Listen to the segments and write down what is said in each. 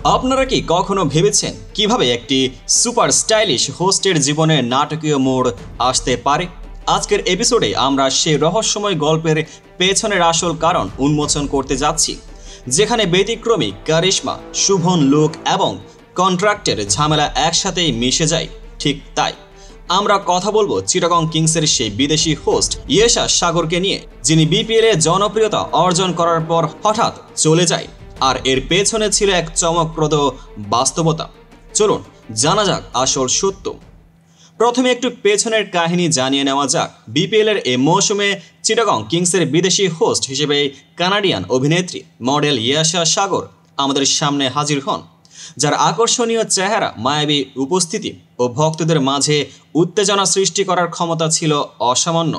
আপনারা কি কখনো ভেবেছেন কিভাবে একটি সুপার স্টাইলিশ হোস্টের জীবনে নাটকীয় মোড় আসতে পারে? আজকের এপিসোডে আমরা সেই রহস্যময় গল্পের পেছনের আসল কারণ উন্মোচন করতে যাচ্ছি, যেখানে ব্যতিক্রমী কারিশমা, শুভন লুক এবং কন্ট্রাক্টের ঝামেলা একসাথেই মিশে যায়। ঠিক তাই আমরা কথা বলবো চিটাগং কিংসের সেই বিদেশি হোস্ট ইয়েশা সাগরকে নিয়ে, যিনি বিপিএল এ জনপ্রিয়তা অর্জন করার পর হঠাৎ চলে যায়। আর এর পেছনে ছিল এক চমকপ্রদ বাস্তবতা। চলুন জানা যাক আসল সত্য। প্রথমে একটু পেছনের কাহিনী জানিয়ে নেওয়া যাক। বিপিএল এর এই মৌসুমে চিটাগং কিংসের বিদেশি হোস্ট হিসেবে কানাডিয়ান অভিনেত্রী মডেল ইয়েশা সাগর আমাদের সামনে হাজির হন, যার আকর্ষণীয় চেহারা, মায়াবী উপস্থিতি ও ভক্তদের মাঝে উত্তেজনা সৃষ্টি করার ক্ষমতা ছিল অসামান্য।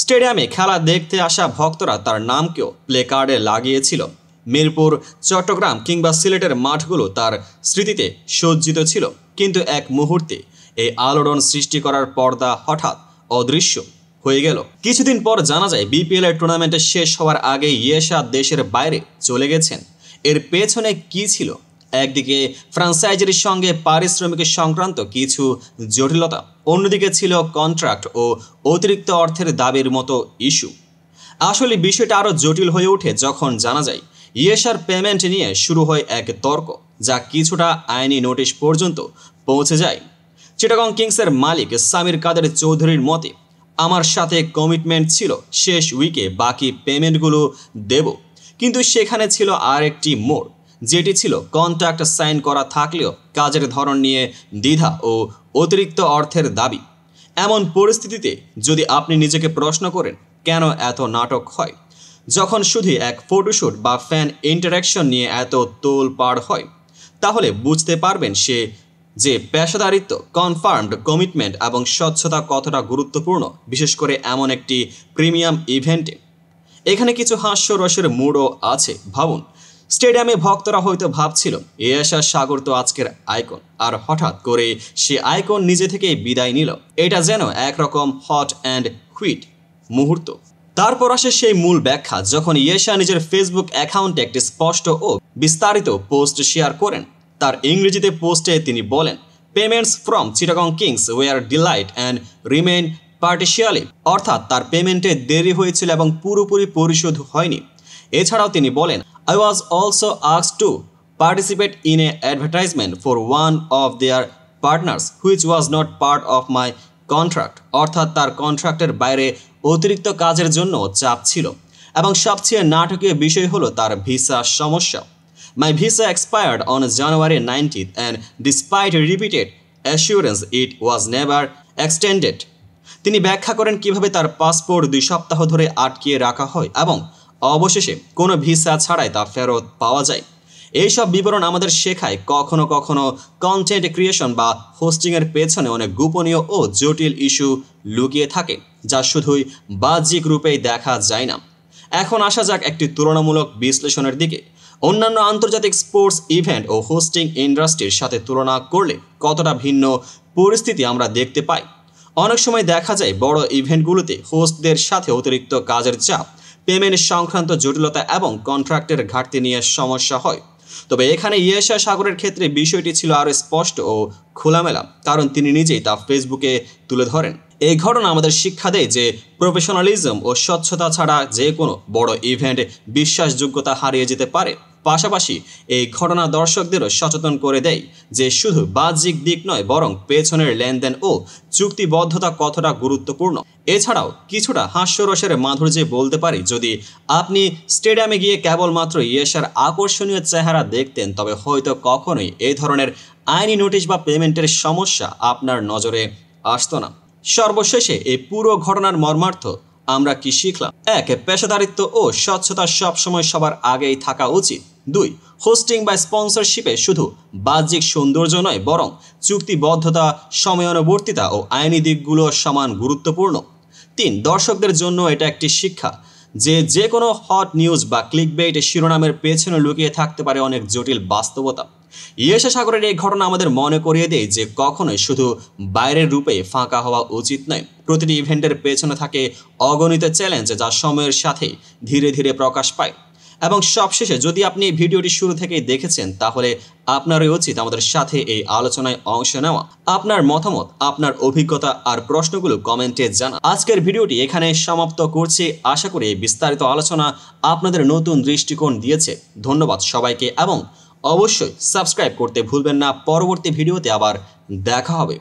স্টেডিয়ামে খেলা দেখতে আসা ভক্তরা তার নামকেও প্লে কার্ডে লাগিয়েছিল। মিরপুর, চট্টগ্রাম কিংবা সিলেটের মাঠগুলো তার স্মৃতিতে সজ্জিত ছিল। কিন্তু এক মুহূর্তে এই আলোড়ন সৃষ্টি করার পর্দা হঠাৎ অদৃশ্য হয়ে গেল। কিছুদিন পর জানা যায় বিপিএল এর টুর্নামেন্টে শেষ হওয়ার আগে ইয়েশা দেশের বাইরে চলে গেছেন। এর পেছনে কি ছিল? একদিকে ফ্র্যাঞ্চাইজির সঙ্গে পারিশ্রমিকের সংক্রান্ত কিছু জটিলতা, অন্যদিকে ছিল কন্ট্রাক্ট ও অতিরিক্ত অর্থের দাবির মতো ইস্যু। আসলে বিষয়টা আরও জটিল হয়ে ওঠে যখন জানা যায় ইয়েশার পেমেন্ট নিয়ে শুরু হয় এক তর্ক, যা কিছুটা আইনি নোটিশ পর্যন্ত পৌঁছে যায়। চিটাগং কিংসের মালিক সামির কাদের চৌধুরীর মতে, আমার সাথে কমিটমেন্ট ছিল শেষ উইকে বাকি পেমেন্টগুলো দেব, কিন্তু সেখানে ছিল আর একটি মোড়, যেটি ছিল কন্ট্রাক্ট সাইন করা থাকলেও কাজের ধরন নিয়ে দ্বিধা ও অতিরিক্ত অর্থের দাবি। এমন পরিস্থিতিতে যদি আপনি নিজেকে প্রশ্ন করেন কেন এত নাটক হয়, যখন শুধু এক ফটোশ্যুট বা ফ্যান ইন্টারাকশন নিয়ে এত তোলপাড় হয়, তাহলে বুঝতে পারবেন যে পেশাদারিত্ব, কনফার্মড কমিটমেন্ট এবং স্বচ্ছতা কতটা গুরুত্বপূর্ণ, বিশেষ করে এমন একটি প্রিমিয়াম ইভেন্টে। এখানে কিছু হাস্যরসের মোড়ও আছে। ভাবুন, স্টেডিয়ামে ভক্তরা হয়তো ভাবছিল ইয়েশা সাগর তো আজকের আইকন, আর হঠাৎ করে সে আইকন নিজে থেকেই বিদায় নিল। এটা যেন একরকম হট অ্যান্ড হুইট মুহূর্ত। তারপর আসে সেই মূল ব্যাখ্যা, যখন ইয়েশা নিজের ফেসবুক অ্যাকাউন্টে একটি স্পষ্ট ও বিস্তারিত পোস্ট শেয়ার করেন। তার ইংরেজিতে পোস্টে তিনি বলেন, payments from Chittagong Kings were delayed and remain partially, অর্থাৎ তার পেমেন্টে দেরি হয়েছিল এবং পুরোপুরি পরিশোধ হয়নি। এছাড়াও তিনি বলেন, I was also asked to participate in a advertisement for one of their partners which was not part of my contract, অর্থাৎ তার কন্ট্রাক্টের বাইরে অতিরিক্ত কাজের জন্য চাপ ছিল। এবং সবচেয়ে নাটকীয় বিষয় হলো তার ভিসা সমস্যা। My visa expired on January 19th and despite repeated assurance it was never extended. তিনি ব্যাখ্যা করেন কিভাবে তার পাসপোর্ট 2 সপ্তাহ ধরে আটকিয়ে রাখা হয় এবং অবশেষে কোনো ভিসা ছাড়াই তা ফেরত পাওয়া যায়। এইসব বিবরণ আমাদের শেখায় কখনো কখনো কন্টেন্ট ক্রিয়েশন বা হোস্টিংয়ের পেছনে অনেক গোপনীয় ও জটিল ইস্যু লুকিয়ে থাকে, যা শুধুই বাহ্যিক রূপেই দেখা যায় না। এখন আসা যাক একটি তুলনামূলক বিশ্লেষণের দিকে। অন্যান্য আন্তর্জাতিক স্পোর্টস ইভেন্ট ও হোস্টিং ইন্ডাস্ট্রির সাথে তুলনা করলে কতটা ভিন্ন পরিস্থিতি আমরা দেখতে পাই। অনেক সময় দেখা যায় বড় ইভেন্টগুলোতে হোস্টদের সাথে অতিরিক্ত কাজের চাপ, পেমেন্ট সংক্রান্ত জটিলতা এবং কন্ট্রাক্টের ঘাটতি নিয়ে সমস্যা হয়। তবে এখানে ইয়েশা সাগরের ক্ষেত্রে বিষয়টি ছিল আরও স্পষ্ট ও খোলামেলা, কারণ তিনি নিজেই তা ফেসবুকে তুলে ধরেন। এই ঘটনা আমাদের শিক্ষা দেয় যে প্রফেশনালিজম ও স্বচ্ছতা ছাড়া যে কোনো বড় ইভেন্ট বিশ্বাসযোগ্যতা হারিয়ে যেতে পারে। পাশাপাশি এই ঘটনা দর্শকদেরও সচেতন করে দেয় যে শুধু বাহ্যিক দিক নয়, বরং পেছনের লেনদেন ও চুক্তিবদ্ধতা কতটা গুরুত্বপূর্ণ। এছাড়াও কিছুটা হাস্যরসের মাধুর্যে বলতে পারি, যদি আপনি স্টেডিয়ামে গিয়ে কেবলমাত্র ইয়েশার আকর্ষণীয় চেহারা দেখতেন, তবে হয়তো কখনোই এই ধরনের আইনি নোটিশ বা পেমেন্টের সমস্যা আপনার নজরে আসতো না। সর্বশেষে এই পুরো ঘটনার মর্মার্থ আমরা কি শিখলাম? 1. পেশাদারিত্ব ও স্বচ্ছতা সবসময় সবার আগেই থাকা উচিত। 2. হোস্টিং বা স্পন্সরশিপে শুধু বাহ্যিক সৌন্দর্য নয়, বরং চুক্তিবদ্ধতা, সময়ানুবর্তিতা ও আইনি দিকগুলো সমান গুরুত্বপূর্ণ। 3. দর্শকদের জন্য এটা একটি শিক্ষা যে কোনো হট নিউজ বা ক্লিকবেইট শিরোনামের পেছনে লুকিয়ে থাকতে পারে অনেক জটিল বাস্তবতা। ইয়েশা সাগরের এই ঘটনা আমাদের মনে করিয়ে দেয় যে কখনোই শুধু বাইরের রূপে ফাঁকা হওয়া উচিত নয়। প্রতিটি ইভেন্টের পেছনে থাকে অগণিত চ্যালেঞ্জ, যা সময়ের সাথে ধীরে ধীরে প্রকাশ পায়। এবং সবশেষে যদি আপনি এই ভিডিওটি শুরু থেকেই দেখেছেন তাহলে আপনারই উচিত আমাদের সাথে এই আলোচনায় অংশ নেওয়া। আপনার মতামত, আপনার অভিজ্ঞতা আর প্রশ্নগুলো কমেন্টে জানান। আজকের ভিডিওটি এখানে সমাপ্ত করছি। আশা করি এই বিস্তারিত আলোচনা আপনাদের নতুন দৃষ্টিকোণ দিয়েছে। ধন্যবাদ সবাইকে এবং অবশ্যই সাবস্ক্রাইব করতে ভুলবেন না। পরবর্তী ভিডিওতে আবার দেখা হবে।